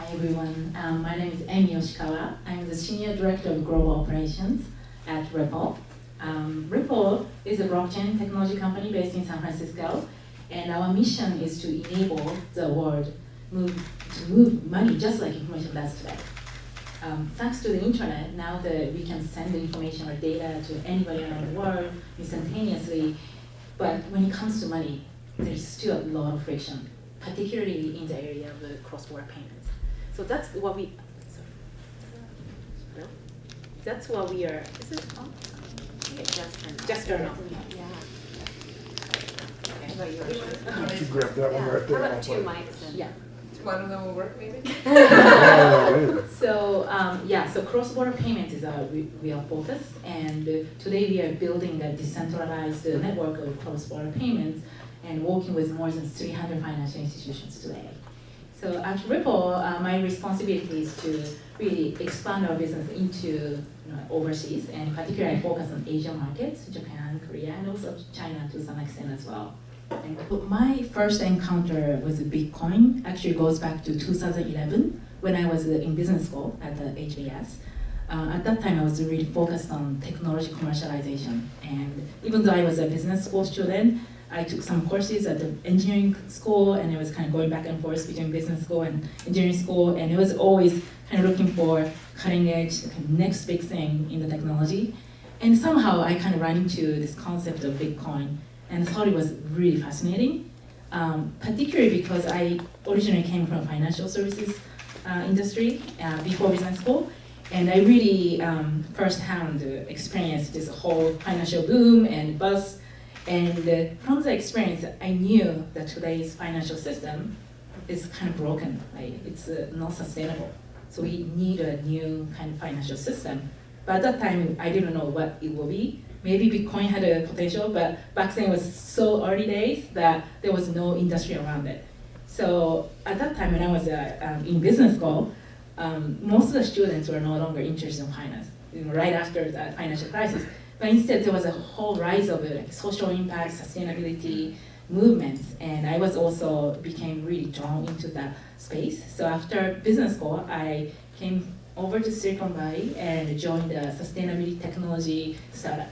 Hi everyone, my name is Emi Yoshikawa. I'm the Senior Director of Global Operations at Ripple. Ripple is a blockchain technology company based in San Francisco, and our mission is to enable the world to move money just like information does today. Thanks to the internet, now that we can send the information or data to anybody around the world instantaneously, but when it comes to money, there's still a lot of friction, particularly in the area of the cross-border payments. So that's what we, sorry. That's what we are, is it on? Okay, just turn on. Yeah. You grab that one right there. How about two mics? Yeah. One of them will work, maybe? So so cross-border payments is our real focus, and today we are building a decentralized network of cross-border payments and working with more than 300 financial institutions today. So at Ripple, my responsibility is to really expand our business into overseas, and particularly I focus on Asian markets, Japan, Korea, and also China to some extent as well. And my first encounter with Bitcoin actually goes back to 2011 when I was in business school at the HBS. At that time, I was really focused on technology commercialization. And even though I was a business school student, I took some courses at the engineering school, and I was kind of going back and forth between business school and engineering school, and it was always kind of looking for cutting edge, kind of next big thing in the technology. And somehow I kind of ran into this concept of Bitcoin and thought it was really fascinating, particularly because I originally came from financial services industry before business school, and I really firsthand experienced this whole financial boom and buzz. And from the experience, I knew that today's financial system is kind of broken, right? It's not sustainable. So we need a new kind of financial system. But at that time, I didn't know what it will be. Maybe Bitcoin had a potential, but back then it was so early days that there was no industry around it. So at that time when I was in business school, most of the students were no longer interested in finance, right after the financial crisis. But instead, there was a whole rise of social impact, sustainability movements, and I was also became really drawn into that space. So after business school, I came over to Silicon Valley and joined a sustainability technology startup.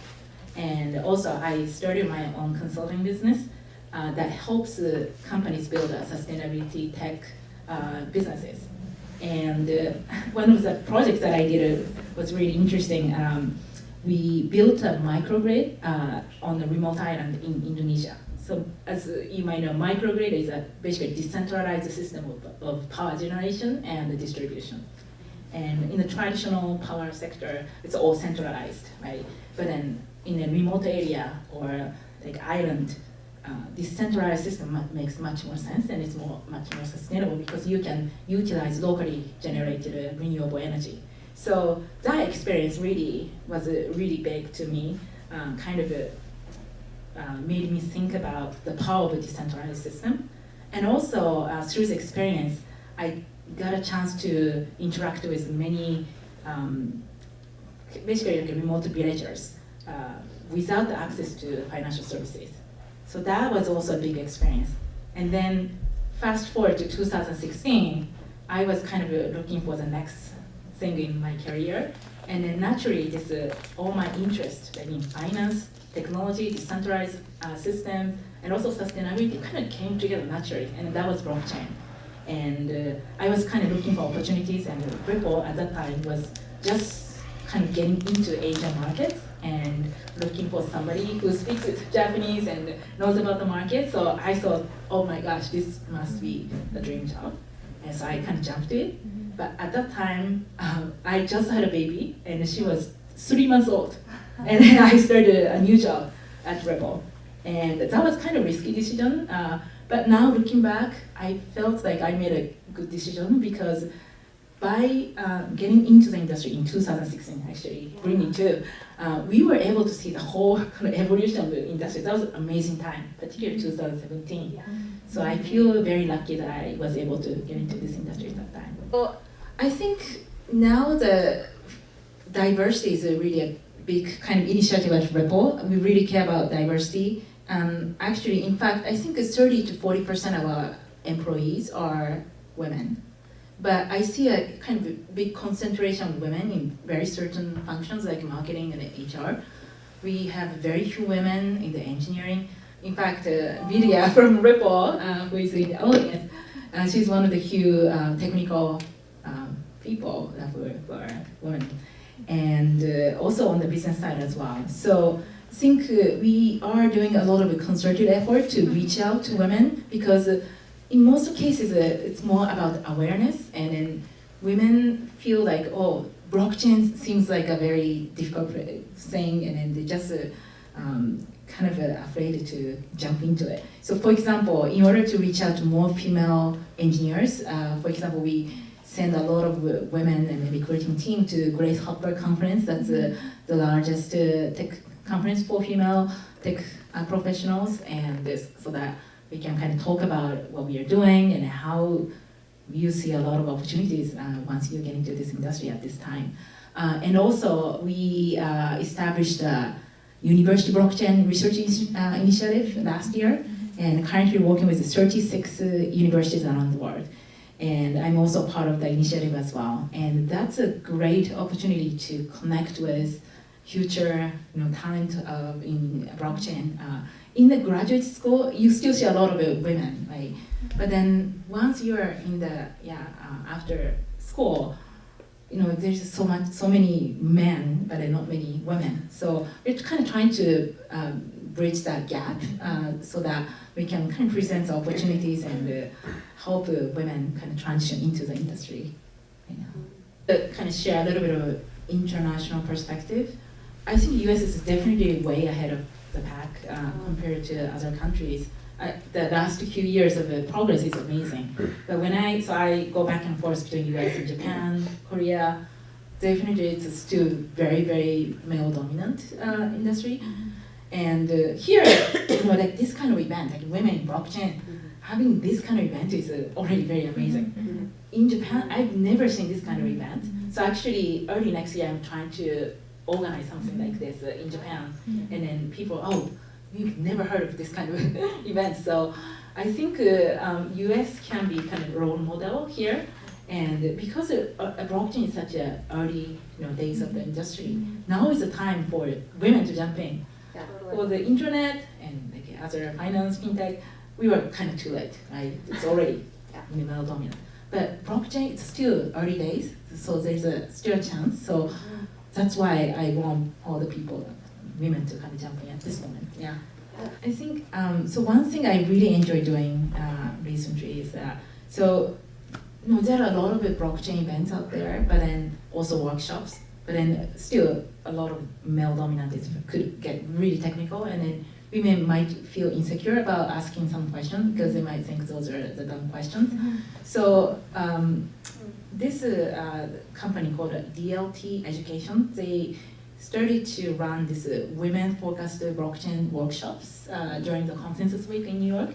And also, I started my own consulting business that helps companies build sustainability tech businesses. And one of the projects that I did was really interesting. We built a microgrid on a remote island in Indonesia. So as you might know, microgrid is a basically decentralized system of power generation and distribution. And in the traditional power sector, it's all centralized, right? But then in a remote area or like island, decentralized system makes much more sense, and it's much more sustainable because you can utilize locally generated renewable energy. So that experience really was really big to me, made me think about the power of a decentralized system. And also through the experience, I got a chance to interact with many, basically like remote villagers without the access to financial services. So that was also a big experience. And then fast forward to 2016, I was kind of looking for the next thing in my career, and then naturally this all my interest like in finance, technology, decentralized systems, and also sustainability kind of came together naturally, and that was blockchain. And I was kind of looking for opportunities, and Ripple at that time was just kind of getting into Asian markets and looking for somebody who speaks Japanese and knows about the market. So I thought, oh my gosh, this must be the dream job. And so I kind of jumped to it. But at that time, I just had a baby, and she was 3 months old. And then I started a new job at Ripple. And that was kind of a risky decision. But now looking back, I felt like I made a good decision because by getting into the industry in 2016, actually, bringing two, we were able to see the whole kind of evolution of the industry. That was an amazing time, particularly 2017. Yeah. So I feel very lucky that I was able to get into this industry at that time. Well, I think now the diversity is really a big kind of initiative at Ripple. We really care about diversity. Actually, in fact, I think 30 to 40% of our employees are women. but I see a kind of a big concentration of women in very certain functions like marketing and HR. We have very few women in the engineering. In fact, Vidya from Ripple, who is in the audience, she's one of the few technical people that were women. And also on the business side as well. So I think we are doing a lot of a concerted effort to reach out to women because in most cases it's more about awareness, and then women feel like, oh, blockchain seems like a very difficult thing, and then they just kind of afraid to jump into it. So for example, in order to reach out to more female engineers, for example, we send a lot of women and the recruiting team to Grace Hopper conference. That's the largest tech conference for female tech professionals, and so that we can kind of talk about what we are doing and how you see a lot of opportunities once you get into this industry at this time. And also, we established a University Blockchain Research Initiative last year, and currently working with 36 universities around the world. And I'm also part of the initiative as well. And that's a great opportunity to connect with future talent in blockchain. In the graduate school, you still see a lot of women, right? But then once you're in the after school, there's so many men, but not many women. So we're kind of trying to bridge that gap so that we can kind of present opportunities and help women kind of transition into the industry. Kind of share a little bit of international perspective. I think US is definitely way ahead of the pack compared to other countries. The last few years of the progress is amazing. But I go back and forth between US and Japan, Korea, definitely it's still very, very male dominant industry. And here, like this kind of event, like women in blockchain, having this kind of event is already very amazing. In Japan, I've never seen this kind of event. So actually, early next year, I'm trying to organize something like this in Japan. And then people, oh, we've never heard of this kind of event. So I think US can be kind of role model here. And because blockchain is such a early days of the industry, now is the time for women to jump in. For the internet and like other finance, FinTech, we were kind of too late, right? It's already male dominant. But blockchain, it's still early days, so there's still a chance. So that's why I want all the people, women, to kind of jump in at this moment. Yeah. I think, so one thing I really enjoy doing recently is there are a lot of blockchain events out there, but then also workshops. But then still a lot of male dominantes could get really technical, and then women might feel insecure about asking some questions because they might think those are the dumb questions. So this company called DLT Education, they started to run this women-focused blockchain workshops during the conferences week in New York.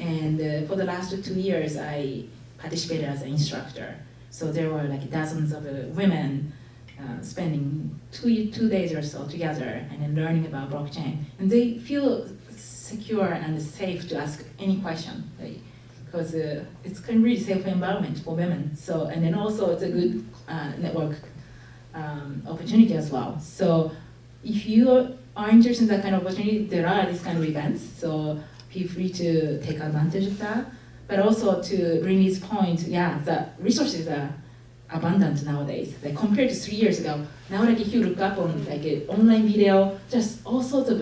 And for the last 2 years, I participated as an instructor. So there were like dozens of women spending two days or so together and then learning about blockchain. And they feel secure and safe to ask any question, right? Because it's a really safe environment for women. So, and then also it's a good network opportunity as well. So if you are interested in that kind of opportunity, there are these kind of events. So feel free to take advantage of that. But also to Rinny's point, the resources are abundant nowadays. Like compared to 3 years ago, now like if you look up on like an online video, just all sorts of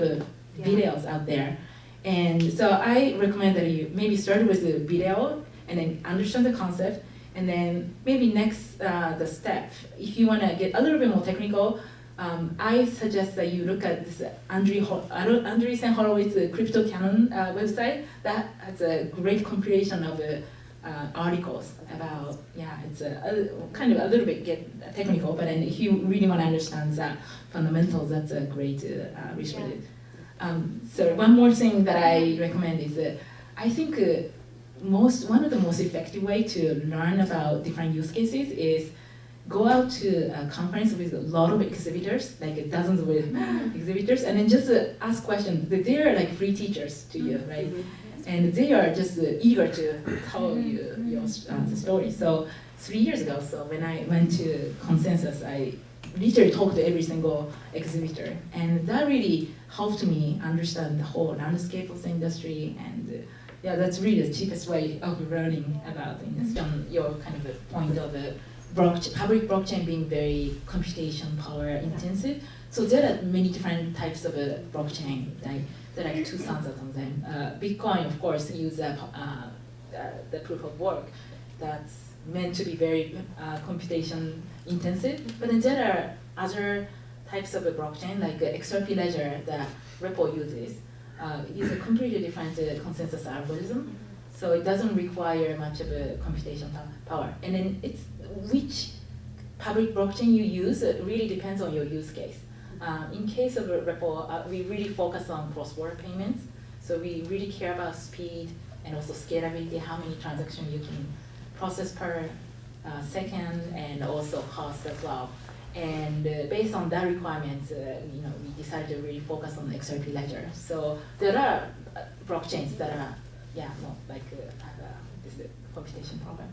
videos out there. And so I recommend that you maybe start with the video and then understand the concept, and then maybe next the step, if you want to get a little bit more technical, I suggest that you look at this Andreessen Horowitz Crypto Canon website. That has a great compilation of articles about, it's kind of a little bit get technical, but then if you really want to understand the fundamentals, that's a great resource. So one more thing that I recommend is I think one of the most effective way to learn about different use cases is go out to a conference with a lot of exhibitors, like dozens of exhibitors, and then just ask questions. They are like free teachers to you, right? And they are just eager to tell you your the story. So 3 years ago. So when I went to Consensus, I literally talked to every single exhibitor, and that really helped me understand the whole landscape of the industry. And yeah, that's really the cheapest way of learning about things. From your kind of a point of the public blockchain being very computation power intensive. So there are many different types of blockchain. Like there are like 2,000 of them. Bitcoin, of course, uses the proof of work. That's meant to be very computation intensive. But then there are other types of a blockchain, like XRP Ledger that Ripple uses. Use a completely different consensus algorithm. So it doesn't require much of a computation power. And then it's which public blockchain you use really depends on your use case. In case of Ripple, we really focus on cross-border payments. So we really care about speed and also scalability, how many transactions you can process per second, and also cost as well. And based on that requirements, we decided to really focus on the XRP Ledger. So there are blockchains that are, have this computation problem.